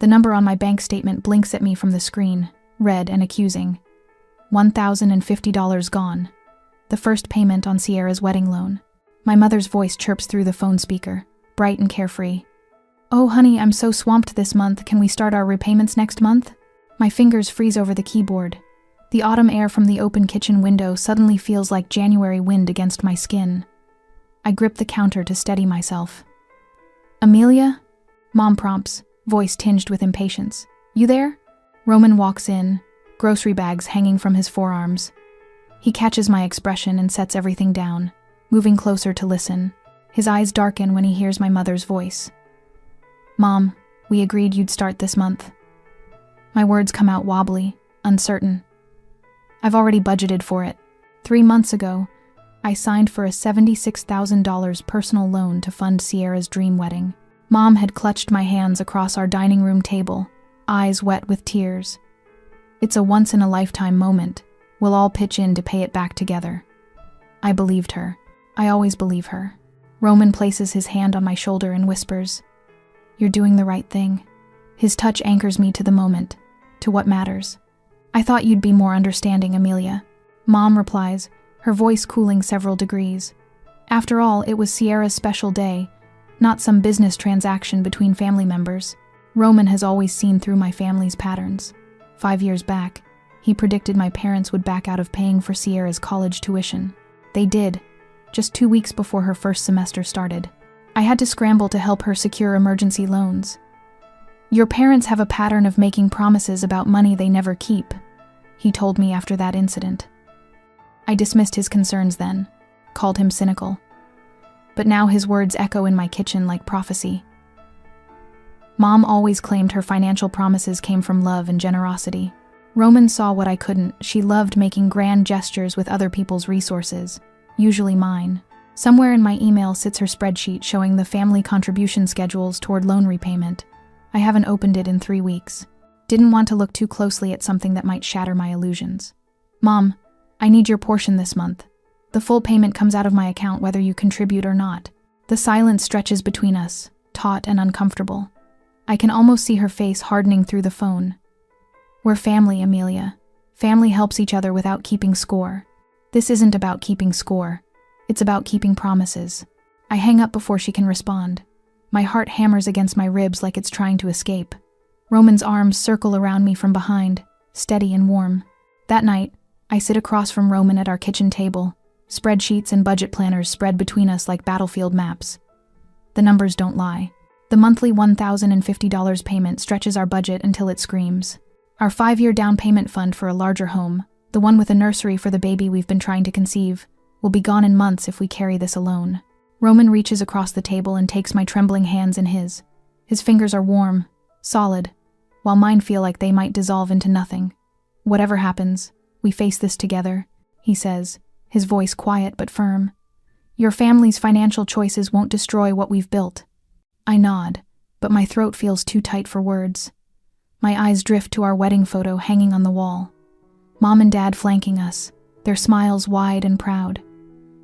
The number on my bank statement blinks at me from the screen, red and accusing. $1,050 gone. The first payment on Sierra's wedding loan. My mother's voice chirps through the phone speaker, bright and carefree. "Oh, honey, I'm so swamped this month. Can we start our repayments next month?" My fingers freeze over the keyboard. The autumn air from the open kitchen window suddenly feels like January wind against my skin. I grip the counter to steady myself. "Amelia?" Mom prompts, voice tinged with impatience. "You there?" Roman walks in, grocery bags hanging from his forearms. He catches my expression and sets everything down, moving closer to listen. His eyes darken when he hears my mother's voice. "Mom, we agreed you'd start this month." My words come out wobbly, uncertain. "I've already budgeted for it. 3 months ago, I signed for a $76,000 personal loan to fund Sierra's dream wedding." Mom had clutched my hands across our dining room table, eyes wet with tears. "It's a once-in-a-lifetime moment. We'll all pitch in to pay it back together." I believed her. I always believe her. Roman places his hand on my shoulder and whispers, "You're doing the right thing." His touch anchors me to the moment, to what matters. "I thought you'd be more understanding, Amelia." Mom replies, her voice cooling several degrees. After all, it was Sierra's special day, not some business transaction between family members. Roman has always seen through my family's patterns. 5 years back, he predicted my parents would back out of paying for Sierra's college tuition. They did, just 2 weeks before her first semester started. I had to scramble to help her secure emergency loans. "Your parents have a pattern of making promises about money they never keep," he told me after that incident. I dismissed his concerns then, called him cynical. But now his words echo in my kitchen like prophecy. Mom always claimed her financial promises came from love and generosity. Roman saw what I couldn't. She loved making grand gestures with other people's resources, usually mine. Somewhere in my email sits her spreadsheet showing the family contribution schedules toward loan repayment. I haven't opened it in 3 weeks. Didn't want to look too closely at something that might shatter my illusions. "Mom, I need your portion this month. The full payment comes out of my account whether you contribute or not." The silence stretches between us, taut and uncomfortable. I can almost see her face hardening through the phone. "We're family, Amelia. Family helps each other without keeping score." This isn't about keeping score. It's about keeping promises. I hang up before she can respond. My heart hammers against my ribs like it's trying to escape. Roman's arms circle around me from behind, steady and warm. That night, I sit across from Roman at our kitchen table, spreadsheets and budget planners spread between us like battlefield maps. The numbers don't lie. The monthly $1,050 payment stretches our budget until it screams. Our 5-year down payment fund for a larger home, the one with a nursery for the baby we've been trying to conceive, will be gone in months if we carry this alone. Roman reaches across the table and takes my trembling hands in his. His fingers are warm, solid, while mine feel like they might dissolve into nothing. "Whatever happens, we face this together," he says, his voice quiet but firm. "Your family's financial choices won't destroy what we've built." I nod, but my throat feels too tight for words. My eyes drift to our wedding photo hanging on the wall. Mom and Dad flanking us, their smiles wide and proud.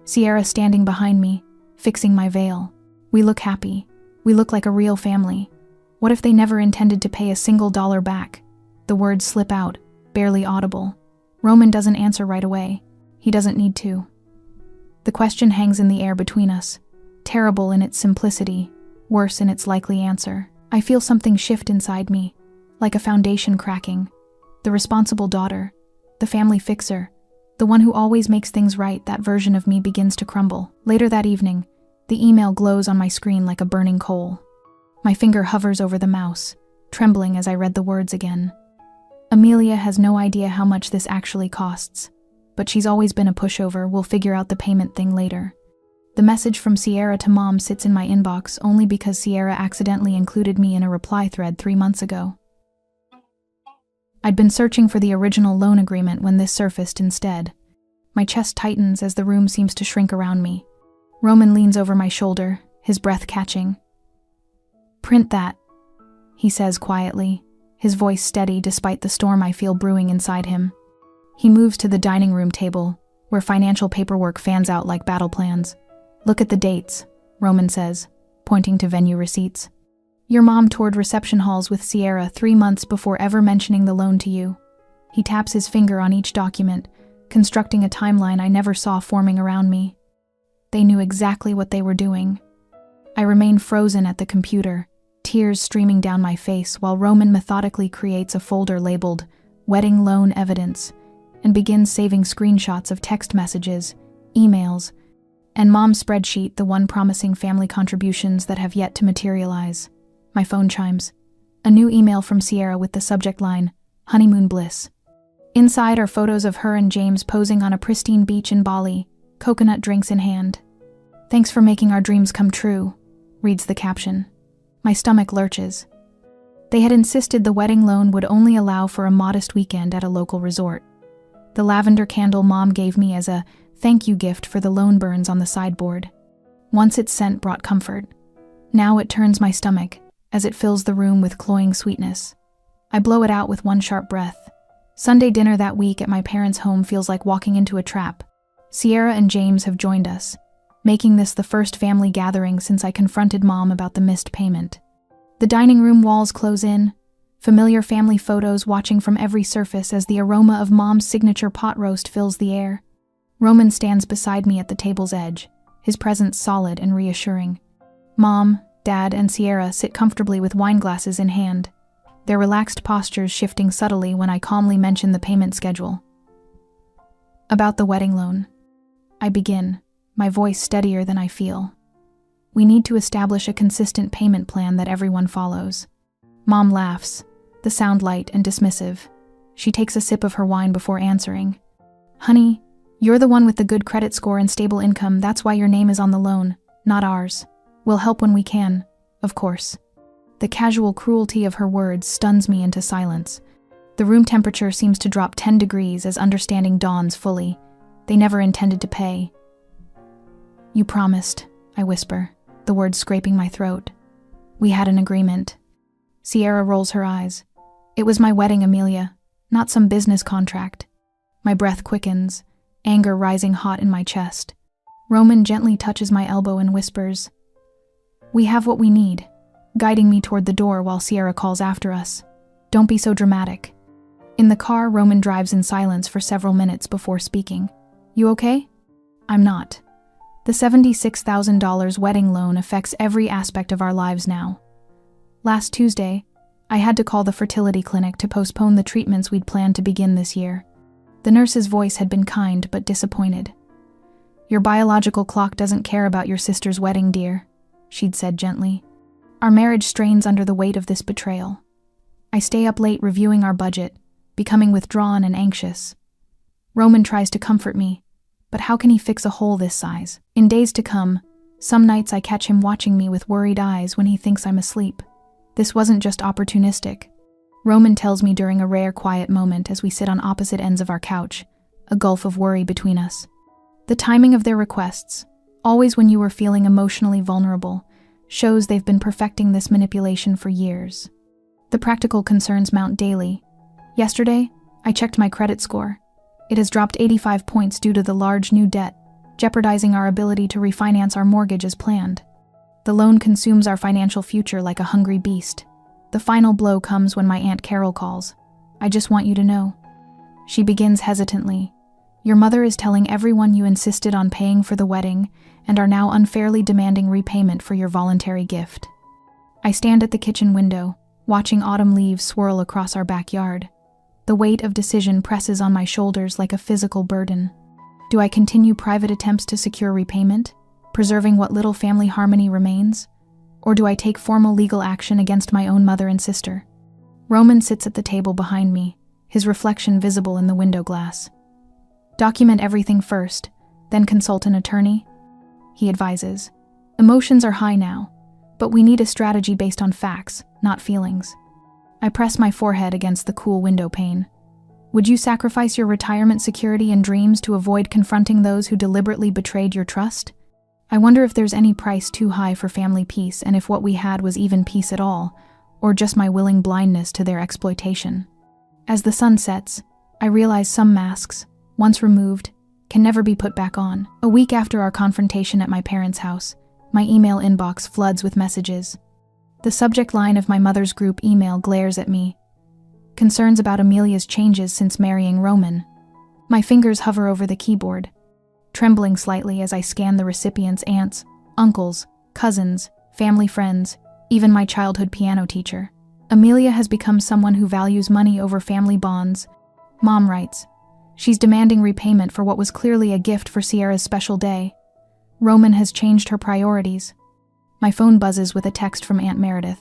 Sierra standing behind me, fixing my veil. We look happy. We look like a real family. What if they never intended to pay a single dollar back? The words slip out, barely audible. Roman doesn't answer right away. He doesn't need to. The question hangs in the air between us, terrible in its simplicity, worse in its likely answer. I feel something shift inside me, like a foundation cracking. The responsible daughter, the family fixer, the one who always makes things right, that version of me begins to crumble. Later that evening, the email glows on my screen like a burning coal. My finger hovers over the mouse, trembling as I read the words again. Amelia has no idea how much this actually costs, but she's always been a pushover. We'll figure out the payment thing later. The message from Sierra to Mom sits in my inbox only because Sierra accidentally included me in a reply thread 3 months ago. I'd been searching for the original loan agreement when this surfaced instead. My chest tightens as the room seems to shrink around me. Roman leans over my shoulder, his breath catching. "Print that," he says quietly, his voice steady despite the storm I feel brewing inside him. He moves to the dining room table, where financial paperwork fans out like battle plans. "Look at the dates," Roman says, pointing to venue receipts. Your mom toured reception halls with Sierra 3 months before ever mentioning the loan to you. He taps his finger on each document, constructing a timeline I never saw forming around me. They knew exactly what they were doing. I remain frozen at the computer, tears streaming down my face while Roman methodically creates a folder labeled Wedding Loan Evidence and begins saving screenshots of text messages, emails, and Mom's spreadsheet, the one promising family contributions that have yet to materialize. My phone chimes. A new email from Sierra with the subject line, Honeymoon Bliss. Inside are photos of her and James posing on a pristine beach in Bali, coconut drinks in hand. "Thanks for making our dreams come true," reads the caption. My stomach lurches. They had insisted the wedding loan would only allow for a modest weekend at a local resort. The lavender candle Mom gave me as a thank you gift for the loan burns on the sideboard. Once its scent brought comfort. Now it turns my stomach, as it fills the room with cloying sweetness. I blow it out with one sharp breath. Sunday dinner that week at my parents' home feels like walking into a trap. Sierra and James have joined us, making this the first family gathering since I confronted Mom about the missed payment. The dining room walls close in, familiar family photos watching from every surface as the aroma of Mom's signature pot roast fills the air. Roman stands beside me at the table's edge, his presence solid and reassuring. Mom, Dad, and Sierra sit comfortably with wine glasses in hand, their relaxed postures shifting subtly when I calmly mention the payment schedule. About the wedding loan. I begin, my voice steadier than I feel. We need to establish a consistent payment plan that everyone follows. Mom laughs, the sound light and dismissive. She takes a sip of her wine before answering. "Honey, you're the one with the good credit score and stable income, that's why your name is on the loan, not ours. We'll help when we can, of course." The casual cruelty of her words stuns me into silence. The room temperature seems to drop 10 degrees as understanding dawns fully. They never intended to pay. "You promised," I whisper, the words scraping my throat. "We had an agreement." Sierra rolls her eyes. "It was my wedding, Amelia, not some business contract." My breath quickens, anger rising hot in my chest. Roman gently touches my elbow and whispers, "We have what we need," guiding me toward the door while Sierra calls after us. "Don't be so dramatic." In the car, Roman drives in silence for several minutes before speaking. "You okay?" I'm not. The $76,000 wedding loan affects every aspect of our lives now. Last Tuesday, I had to call the fertility clinic to postpone the treatments we'd planned to begin this year. The nurse's voice had been kind but disappointed. "Your biological clock doesn't care about your sister's wedding, dear," she'd said gently. Our marriage strains under the weight of this betrayal. I stay up late reviewing our budget, becoming withdrawn and anxious. Roman tries to comfort me, but how can he fix a hole this size? In days to come, some nights I catch him watching me with worried eyes when he thinks I'm asleep. This wasn't just opportunistic. Roman tells me during a rare quiet moment as we sit on opposite ends of our couch, a gulf of worry between us. The timing of their requests, always when you were feeling emotionally vulnerable, shows they've been perfecting this manipulation for years. The practical concerns mount daily. Yesterday, I checked my credit score. It has dropped 85 points due to the large new debt, jeopardizing our ability to refinance our mortgage as planned. The loan consumes our financial future like a hungry beast. The final blow comes when my Aunt Carol calls. "I just want you to know." She begins hesitantly. "Your mother is telling everyone you insisted on paying for the wedding and are now unfairly demanding repayment for your voluntary gift." I stand at the kitchen window, watching autumn leaves swirl across our backyard. The weight of decision presses on my shoulders like a physical burden. Do I continue private attempts to secure repayment, preserving what little family harmony remains? Or do I take formal legal action against my own mother and sister? Roman sits at the table behind me, his reflection visible in the window glass. "Document everything first, then consult an attorney," he advises. "Emotions are high now, but we need a strategy based on facts, not feelings." I press my forehead against the cool window pane. Would you sacrifice your retirement security and dreams to avoid confronting those who deliberately betrayed your trust? I wonder if there's any price too high for family peace and if what we had was even peace at all, or just my willing blindness to their exploitation. As the sun sets, I realize some masks, once removed, can never be put back on. A week after our confrontation at my parents' house, my email inbox floods with messages. The subject line of my mother's group email glares at me. Concerns about Amelia's changes since marrying Roman. My fingers hover over the keyboard, trembling slightly as I scan the recipient's aunts, uncles, cousins, family friends, even my childhood piano teacher. Amelia has become someone who values money over family bonds. Mom writes. She's demanding repayment for what was clearly a gift for Sierra's special day. Roman has changed her priorities. My phone buzzes with a text from Aunt Meredith.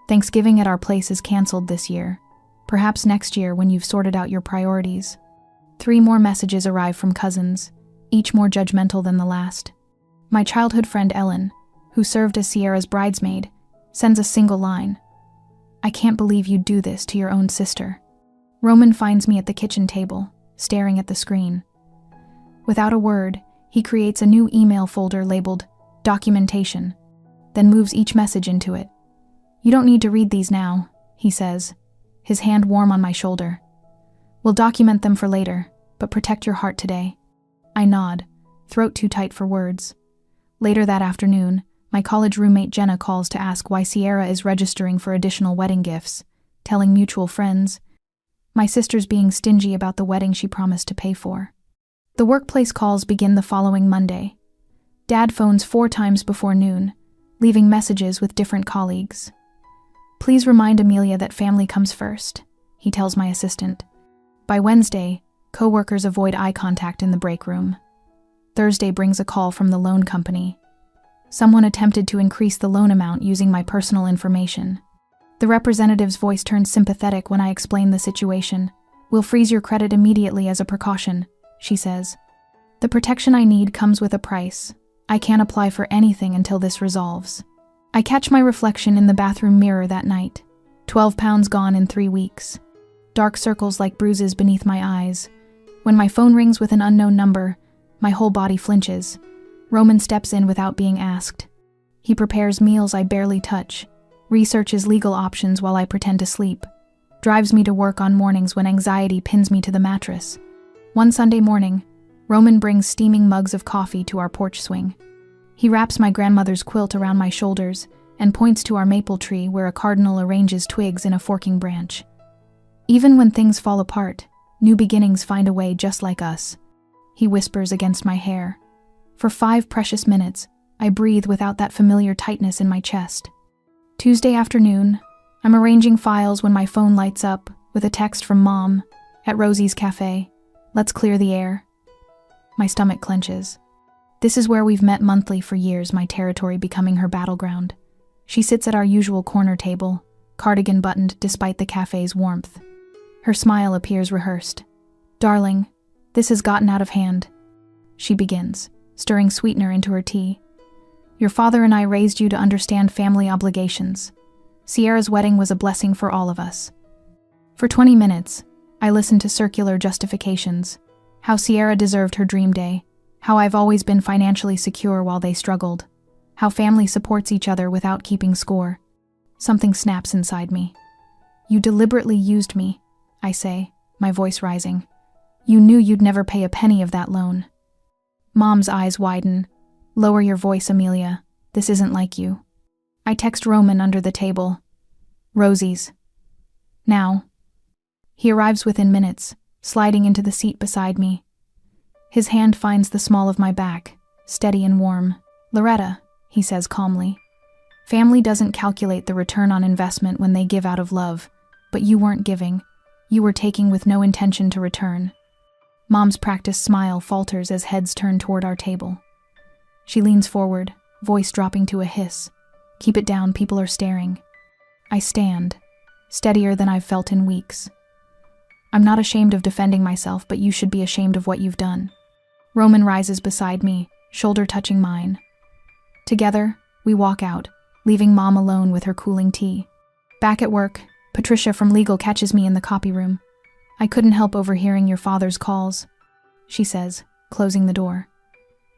Thanksgiving at our place is canceled this year. Perhaps next year when you've sorted out your priorities. 3 more messages arrive from cousins, each more judgmental than the last. My childhood friend Ellen, who served as Sierra's bridesmaid, sends a single line. I can't believe you'd do this to your own sister. Roman finds me at the kitchen table, staring at the screen. Without a word, he creates a new email folder labeled Documentation, then moves each message into it. You don't need to read these now, he says, his hand warm on my shoulder. We'll document them for later, but protect your heart today. I nod, throat too tight for words. Later that afternoon, my college roommate Jenna calls to ask why Sierra is registering for additional wedding gifts, telling mutual friends. My sister's being stingy about the wedding she promised to pay for. The workplace calls begin the following Monday. Dad phones 4 times before noon, leaving messages with different colleagues. Please remind Amelia that family comes first, he tells my assistant. By Wednesday, coworkers avoid eye contact in the break room. Thursday brings a call from the loan company. Someone attempted to increase the loan amount using my personal information. The representative's voice turns sympathetic when I explain the situation. We'll freeze your credit immediately as a precaution, she says. The protection I need comes with a price. I can't apply for anything until this resolves. I catch my reflection in the bathroom mirror that night. 12 pounds gone in 3 weeks. Dark circles like bruises beneath my eyes. When my phone rings with an unknown number, my whole body flinches. Roman steps in without being asked. He prepares meals I barely touch, researches legal options while I pretend to sleep, drives me to work on mornings when anxiety pins me to the mattress. One Sunday morning, Roman brings steaming mugs of coffee to our porch swing. He wraps my grandmother's quilt around my shoulders and points to our maple tree where a cardinal arranges twigs in a forking branch. Even when things fall apart, new beginnings find a way just like us, he whispers against my hair. For 5 precious minutes, I breathe without that familiar tightness in my chest. Tuesday afternoon, I'm arranging files when my phone lights up with a text from Mom at Rosie's Cafe. Let's clear the air. My stomach clenches. This is where we've met monthly for years, my territory becoming her battleground. She sits at our usual corner table, cardigan buttoned despite the cafe's warmth. Her smile appears rehearsed. Darling, this has gotten out of hand. She begins, stirring sweetener into her tea. Your father and I raised you to understand family obligations. Sierra's wedding was a blessing for all of us. For 20 minutes, I listened to circular justifications. How Sierra deserved her dream day. How I've always been financially secure while they struggled. How family supports each other without keeping score. Something snaps inside me. You deliberately used me, I say, my voice rising. You knew you'd never pay a penny of that loan. Mom's eyes widen. Lower your voice, Amelia. This isn't like you. I text Roman under the table. Rosie's. Now. He arrives within minutes, sliding into the seat beside me. His hand finds the small of my back, steady and warm. Loretta, he says calmly. Family doesn't calculate the return on investment when they give out of love, but you weren't giving. You were taking with no intention to return. Mom's practiced smile falters as heads turn toward our table. She leans forward, voice dropping to a hiss. Keep it down, people are staring. I stand, steadier than I've felt in weeks. I'm not ashamed of defending myself, but you should be ashamed of what you've done. Roman rises beside me, shoulder touching mine. Together, we walk out, leaving Mom alone with her cooling tea. Back at work, Patricia from legal catches me in the copy room. I couldn't help overhearing your father's calls, she says, closing the door.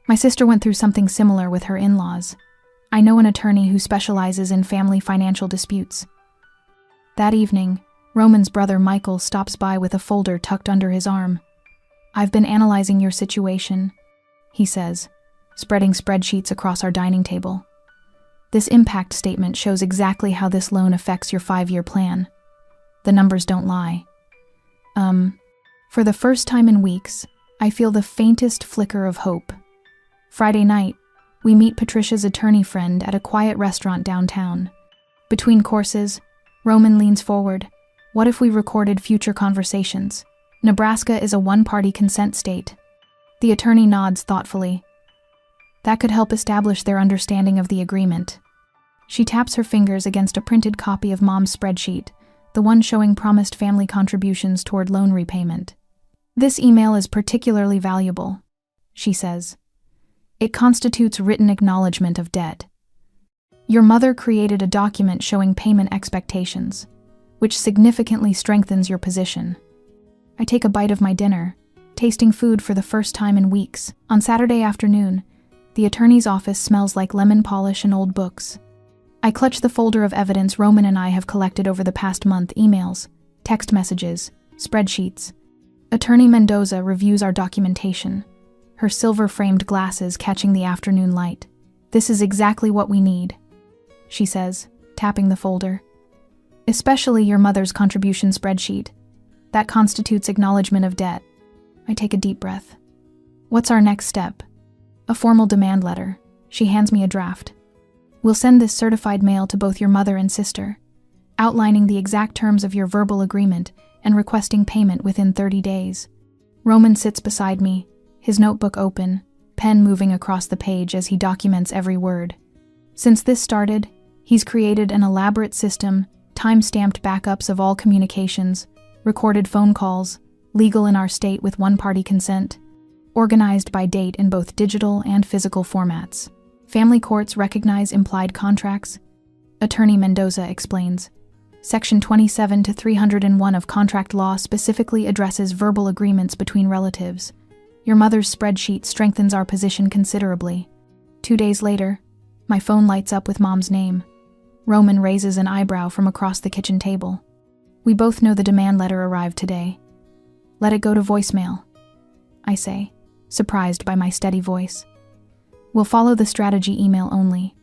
My sister went through something similar with her in-laws. I know an attorney who specializes in family financial disputes. That evening, Roman's brother Michael stops by with a folder tucked under his arm. I've been analyzing your situation, he says, spreading spreadsheets across our dining table. This impact statement shows exactly how this loan affects your 5-year plan. The numbers don't lie. For the first time in weeks, I feel the faintest flicker of hope. Friday night, we meet Patricia's attorney friend at a quiet restaurant downtown. Between courses, Roman leans forward. What if we recorded future conversations? Nebraska is a one-party consent state. The attorney nods thoughtfully. That could help establish their understanding of the agreement. She taps her fingers against a printed copy of Mom's spreadsheet, the one showing promised family contributions toward loan repayment. This email is particularly valuable, she says. It constitutes written acknowledgement of debt. Your mother created a document showing payment expectations, which significantly strengthens your position. I take a bite of my dinner, tasting food for the first time in weeks. On Saturday afternoon, the attorney's office smells like lemon polish and old books. I clutch the folder of evidence Roman and I have collected over the past month: emails, text messages, spreadsheets. Attorney Mendoza reviews our documentation, her silver-framed glasses catching the afternoon light. This is exactly what we need, she says, tapping the folder. Especially your mother's contribution spreadsheet. That constitutes acknowledgement of debt. I take a deep breath. What's our next step? A formal demand letter. She hands me a draft. We'll send this certified mail to both your mother and sister, outlining the exact terms of your verbal agreement and requesting payment within 30 days. Roman sits beside me, his notebook open, pen moving across the page as he documents every word. Since this started, he's created an elaborate system, time-stamped backups of all communications, recorded phone calls, legal in our state with one-party consent, organized by date in both digital and physical formats. Family courts recognize implied contracts. Attorney Mendoza explains. Section 27 to 301 of contract law specifically addresses verbal agreements between relatives. Your mother's spreadsheet strengthens our position considerably. 2 days later, my phone lights up with Mom's name. Roman raises an eyebrow from across the kitchen table. We both know the demand letter arrived today. Let it go to voicemail, I say, surprised by my steady voice. We'll follow the strategy email only.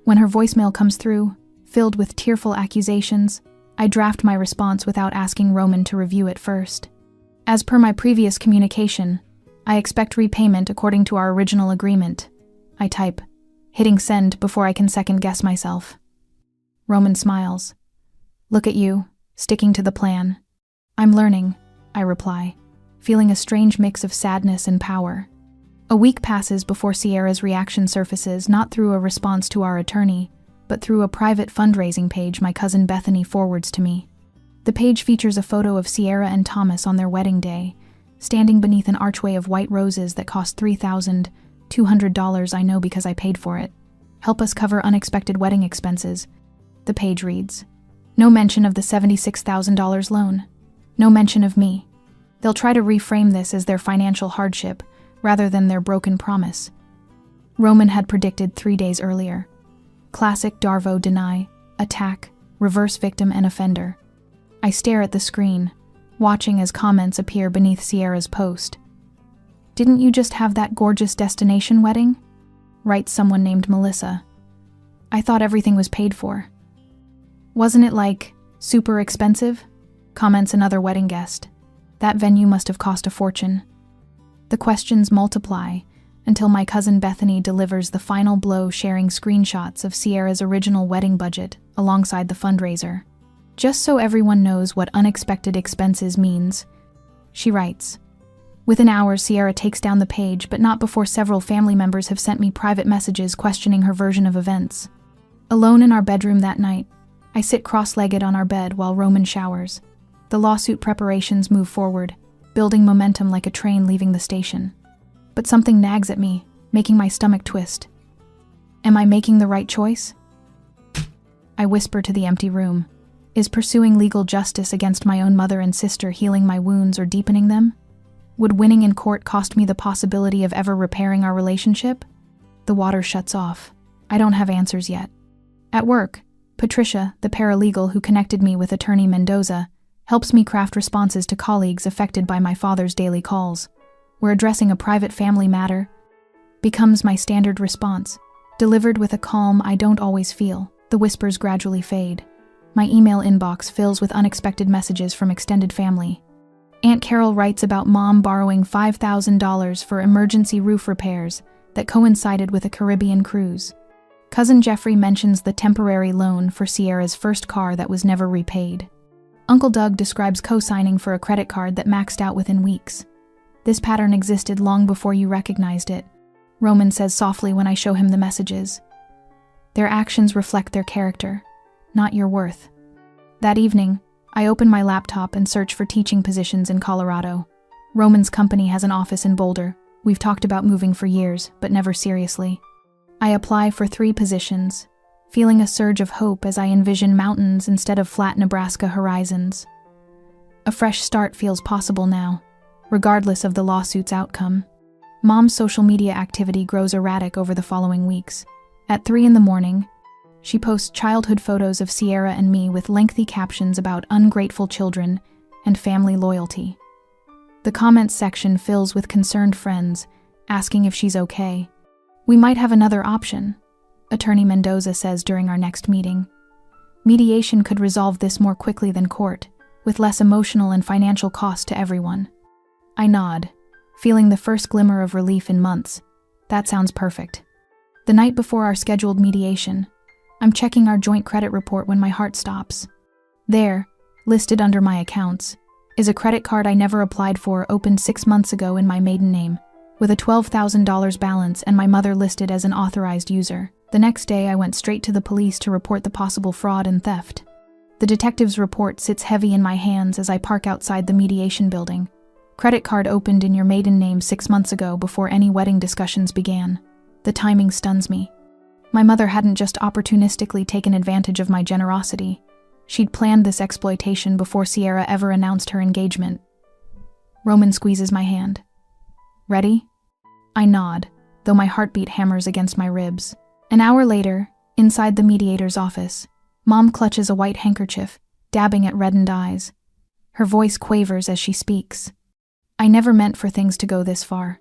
When her voicemail comes through, filled with tearful accusations, I draft my response without asking Roman to review it first. As per my previous communication, I expect repayment according to our original agreement. I type, hitting send before I can second-guess myself. Roman smiles. Look at you, sticking to the plan. I'm learning, I reply, feeling a strange mix of sadness and power. A week passes before Sierra's reaction surfaces, not through a response to our attorney, but through a private fundraising page my cousin Bethany forwards to me. The page features a photo of Sierra and Thomas on their wedding day, standing beneath an archway of white roses that cost $3,200. I know because I paid for it. Help us cover unexpected wedding expenses. The page reads. No mention of the $76,000 loan. No mention of me. They'll try to reframe this as their financial hardship, rather than their broken promise. Roman had predicted 3 days earlier. Classic Darvo deny, attack, reverse victim and offender. I stare at the screen, watching as comments appear beneath Sierra's post. Didn't you just have that gorgeous destination wedding? Writes someone named Melissa. I thought everything was paid for. Wasn't it like, super expensive? Comments another wedding guest. That venue must have cost a fortune. The questions multiply until my cousin Bethany delivers the final blow, sharing screenshots of Sierra's original wedding budget alongside the fundraiser. Just so everyone knows what unexpected expenses means, she writes. Within hours, Sierra takes down the page, but not before several family members have sent me private messages questioning her version of events. Alone in our bedroom that night, I sit cross-legged on our bed while Roman showers. The lawsuit preparations move forward, building momentum like a train leaving the station. But something nags at me, making my stomach twist. Am I making the right choice? I whisper to the empty room. Is pursuing legal justice against my own mother and sister healing my wounds or deepening them? Would winning in court cost me the possibility of ever repairing our relationship? The water shuts off. I don't have answers yet. At work, Patricia, the paralegal who connected me with attorney Mendoza, helps me craft responses to colleagues affected by my father's daily calls. We're addressing a private family matter. Becomes my standard response. Delivered with a calm I don't always feel, the whispers gradually fade. My email inbox fills with unexpected messages from extended family. Aunt Carol writes about Mom borrowing $5,000 for emergency roof repairs that coincided with a Caribbean cruise. Cousin Jeffrey mentions the temporary loan for Sierra's first car that was never repaid. Uncle Doug describes co-signing for a credit card that maxed out within weeks. This pattern existed long before you recognized it, Roman says softly when I show him the messages. Their actions reflect their character, not your worth. That evening, I open my laptop and search for teaching positions in Colorado. Roman's company has an office in Boulder. We've talked about moving for years, but never seriously. I apply for 3 positions, feeling a surge of hope as I envision mountains instead of flat Nebraska horizons. A fresh start feels possible now, regardless of the lawsuit's outcome. Mom's social media activity grows erratic over the following weeks. At 3 in the morning, she posts childhood photos of Sierra and me with lengthy captions about ungrateful children and family loyalty. The comments section fills with concerned friends, asking if she's okay. We might have another option, Attorney Mendoza says during our next meeting. Mediation could resolve this more quickly than court, with less emotional and financial cost to everyone. I nod, feeling the first glimmer of relief in months. That sounds perfect. The night before our scheduled mediation, I'm checking our joint credit report when my heart stops. There, listed under my accounts, is a credit card I never applied for opened 6 months ago in my maiden name, with a $12,000 balance and my mother listed as an authorized user. The next day I went straight to the police to report the possible fraud and theft. The detective's report sits heavy in my hands as I park outside the mediation building. Credit card opened in your maiden name 6 months ago before any wedding discussions began. The timing stuns me. My mother hadn't just opportunistically taken advantage of my generosity. She'd planned this exploitation before Sierra ever announced her engagement. Roman squeezes my hand. Ready? I nod, though my heartbeat hammers against my ribs. An hour later, inside the mediator's office, Mom clutches a white handkerchief, dabbing at reddened eyes. Her voice quavers as she speaks. I never meant for things to go this far.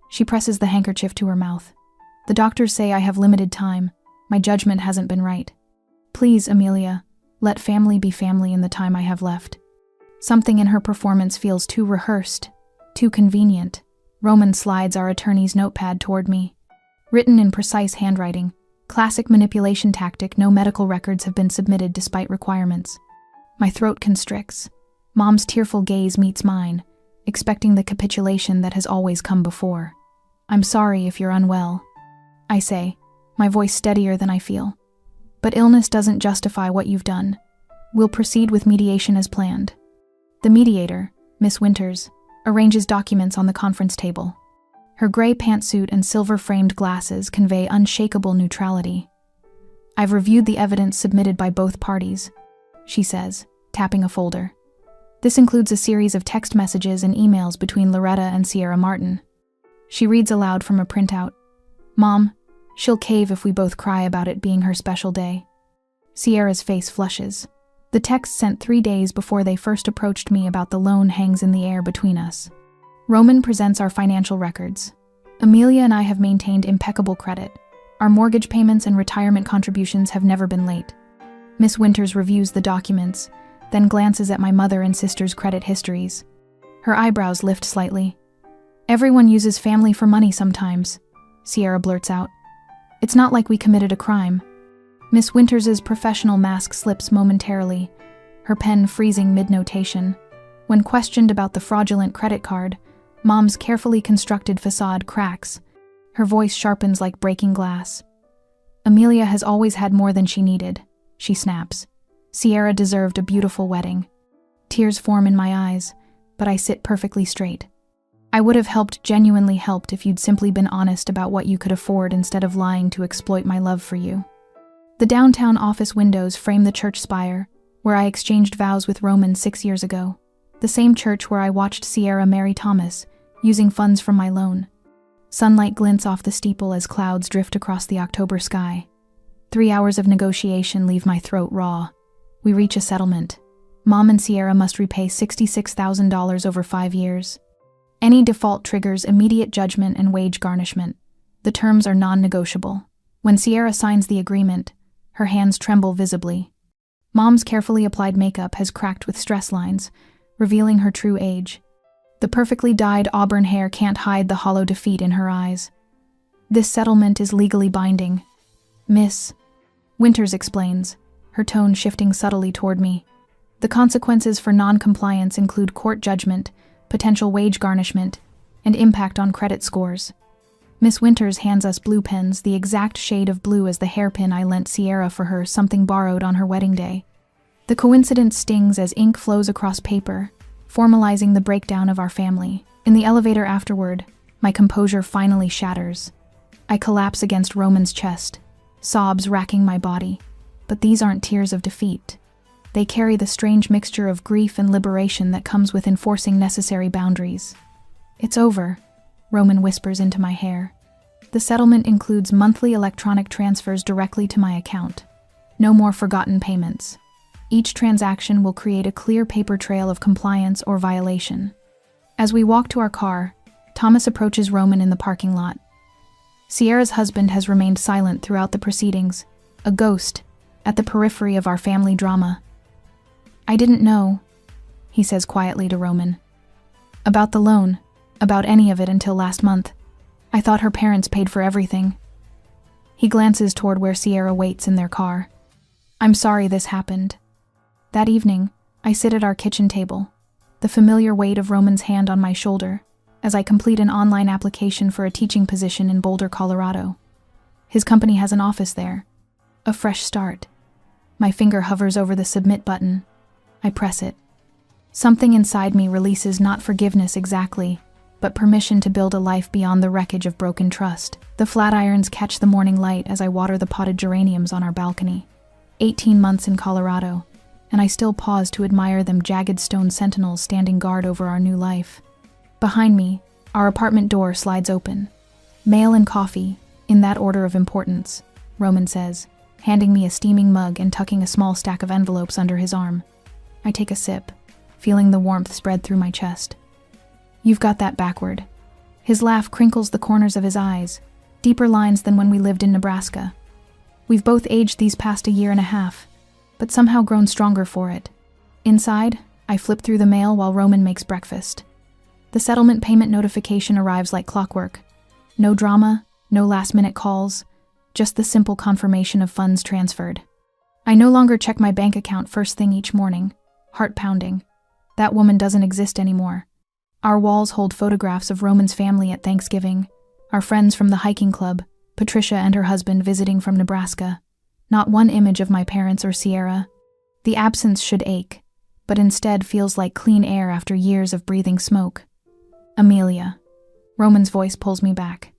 She presses the handkerchief to her mouth. The doctors say I have limited time. My judgment hasn't been right. Please, Amelia, let family be family in the time I have left. Something in her performance feels too rehearsed, too convenient. Roman slides our attorney's notepad toward me. Written in precise handwriting, classic manipulation tactic. No medical records have been submitted despite requirements. My throat constricts. Mom's tearful gaze meets mine, expecting the capitulation that has always come before. I'm sorry if you're unwell, I say, my voice steadier than I feel. But illness doesn't justify what you've done. We'll proceed with mediation as planned. The mediator, Miss Winters, arranges documents on the conference table. Her gray pantsuit and silver-framed glasses convey unshakable neutrality. I've reviewed the evidence submitted by both parties, she says, tapping a folder. This includes a series of text messages and emails between Loretta and Sierra Martin. She reads aloud from a printout. Mom, she'll cave if we both cry about it being her special day. Sierra's face flushes. The text sent 3 days before they first approached me about the loan hangs in the air between us. Roman presents our financial records. Amelia and I have maintained impeccable credit. Our mortgage payments and retirement contributions have never been late. Miss Winters reviews the documents, then glances at my mother and sister's credit histories. Her eyebrows lift slightly. Everyone uses family for money sometimes, Sierra blurts out. It's not like we committed a crime. Miss Winters's professional mask slips momentarily, her pen freezing mid-notation. When questioned about the fraudulent credit card, Mom's carefully constructed facade cracks. Her voice sharpens like breaking glass. Amelia has always had more than she needed, she snaps. Sierra deserved a beautiful wedding. Tears form in my eyes, but I sit perfectly straight. I would have genuinely helped if you'd simply been honest about what you could afford instead of lying to exploit my love for you. The downtown office windows frame the church spire, where I exchanged vows with Roman 6 years ago. The same church where I watched Sierra marry Thomas, using funds from my loan. Sunlight glints off the steeple as clouds drift across the October sky. 3 hours of negotiation leave my throat raw. We reach a settlement. Mom and Sierra must repay $66,000 over 5 years. Any default triggers immediate judgment and wage garnishment. The terms are non-negotiable. When Sierra signs the agreement, her hands tremble visibly. Mom's carefully applied makeup has cracked with stress lines, revealing her true age. The perfectly dyed auburn hair can't hide the hollow defeat in her eyes. This settlement is legally binding. Miss Winters explains, her tone shifting subtly toward me. The consequences for non-compliance include court judgment, potential wage garnishment, and impact on credit scores. Miss Winters hands us blue pens, the exact shade of blue as the hairpin I lent Sierra for her, something borrowed on her wedding day. The coincidence stings as ink flows across paper, formalizing the breakdown of our family. In the elevator afterward, my composure finally shatters. I collapse against Roman's chest, sobs racking my body. But these aren't tears of defeat. They carry the strange mixture of grief and liberation that comes with enforcing necessary boundaries. It's over, Roman whispers into my hair. The settlement includes monthly electronic transfers directly to my account. No more forgotten payments. Each transaction will create a clear paper trail of compliance or violation. As we walk to our car, Thomas approaches Roman in the parking lot. Sierra's husband has remained silent throughout the proceedings, a ghost, at the periphery of our family drama. I didn't know, he says quietly to Roman, about the loan, about any of it until last month. I thought her parents paid for everything. He glances toward where Sierra waits in their car. I'm sorry this happened. That evening, I sit at our kitchen table, the familiar weight of Roman's hand on my shoulder, as I complete an online application for a teaching position in Boulder, Colorado. His company has an office there. A fresh start. My finger hovers over the submit button. I press it. Something inside me releases not forgiveness exactly, but permission to build a life beyond the wreckage of broken trust. The flatirons catch the morning light as I water the potted geraniums on our balcony. 18 months in Colorado, and I still pause to admire them, jagged stone sentinels standing guard over our new life. Behind me, our apartment door slides open. Mail and coffee, in that order of importance, Roman says, handing me a steaming mug and tucking a small stack of envelopes under his arm. I take a sip, feeling the warmth spread through my chest. You've got that backward. His laugh crinkles the corners of his eyes, deeper lines than when we lived in Nebraska. We've both aged these past 1.5 years, but somehow grown stronger for it. Inside, I flip through the mail while Roman makes breakfast. The settlement payment notification arrives like clockwork. No drama, no last-minute calls, just the simple confirmation of funds transferred. I no longer check my bank account first thing each morning, heart pounding. That woman doesn't exist anymore. Our walls hold photographs of Roman's family at Thanksgiving, our friends from the hiking club, Patricia and her husband visiting from Nebraska. Not one image of my parents or Sierra. The absence should ache, but instead feels like clean air after years of breathing smoke. Amelia. Roman's voice pulls me back.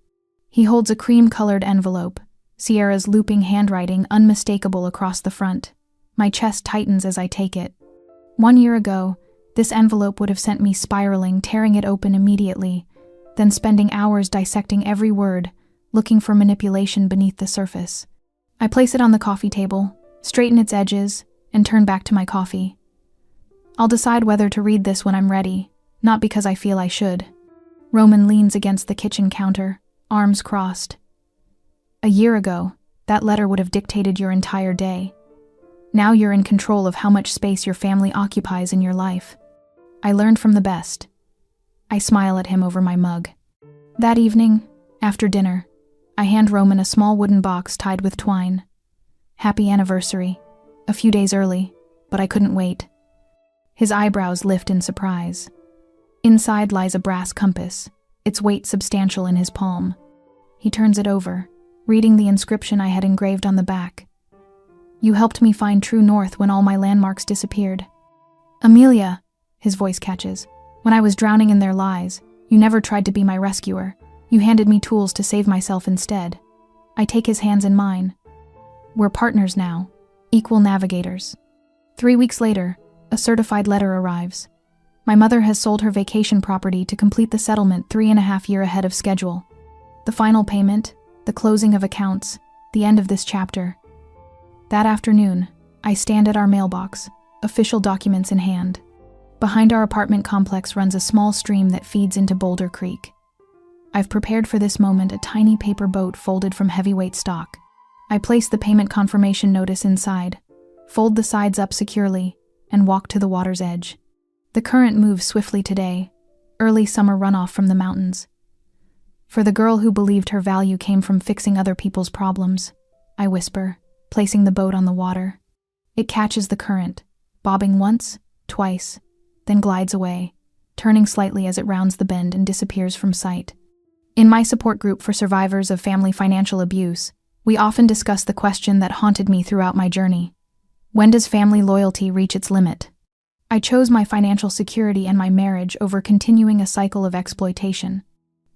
He holds a cream-colored envelope, Sierra's looping handwriting unmistakable across the front. My chest tightens as I take it. 1 year ago, this envelope would have sent me spiraling, tearing it open immediately, then spending hours dissecting every word, looking for manipulation beneath the surface. I place it on the coffee table, straighten its edges, and turn back to my coffee. I'll decide whether to read this when I'm ready, not because I feel I should. Roman leans against the kitchen counter, arms crossed. 1 year ago, that letter would have dictated your entire day. Now you're in control of how much space your family occupies in your life. I learned from the best. I smile at him over my mug. That evening, after dinner, I hand Roman a small wooden box tied with twine. Happy anniversary. A few days early, but I couldn't wait. His eyebrows lift in surprise. Inside lies a brass compass, its weight substantial in his palm. He turns it over, reading the inscription I had engraved on the back. You helped me find true north when all my landmarks disappeared. Amelia, his voice catches. When I was drowning in their lies, you never tried to be my rescuer. You handed me tools to save myself instead. I take his hands in mine. We're partners now, equal navigators. 3 weeks later, a certified letter arrives. My mother has sold her vacation property to complete the settlement 3.5 years ahead of schedule. The final payment, the closing of accounts, the end of this chapter. That afternoon, I stand at our mailbox, official documents in hand. Behind our apartment complex runs a small stream that feeds into Boulder Creek. I've prepared for this moment a tiny paper boat folded from heavyweight stock. I place the payment confirmation notice inside, fold the sides up securely, and walk to the water's edge. The current moves swiftly today, early summer runoff from the mountains. For the girl who believed her value came from fixing other people's problems, I whisper, placing the boat on the water. It catches the current, bobbing once, twice, then glides away, turning slightly as it rounds the bend and disappears from sight. In my support group for survivors of family financial abuse, we often discuss the question that haunted me throughout my journey. When does family loyalty reach its limit? I chose my financial security and my marriage over continuing a cycle of exploitation.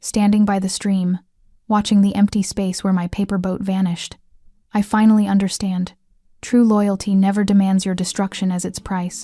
Standing by the stream, watching the empty space where my paper boat vanished, I finally understand. True loyalty never demands your destruction as its price.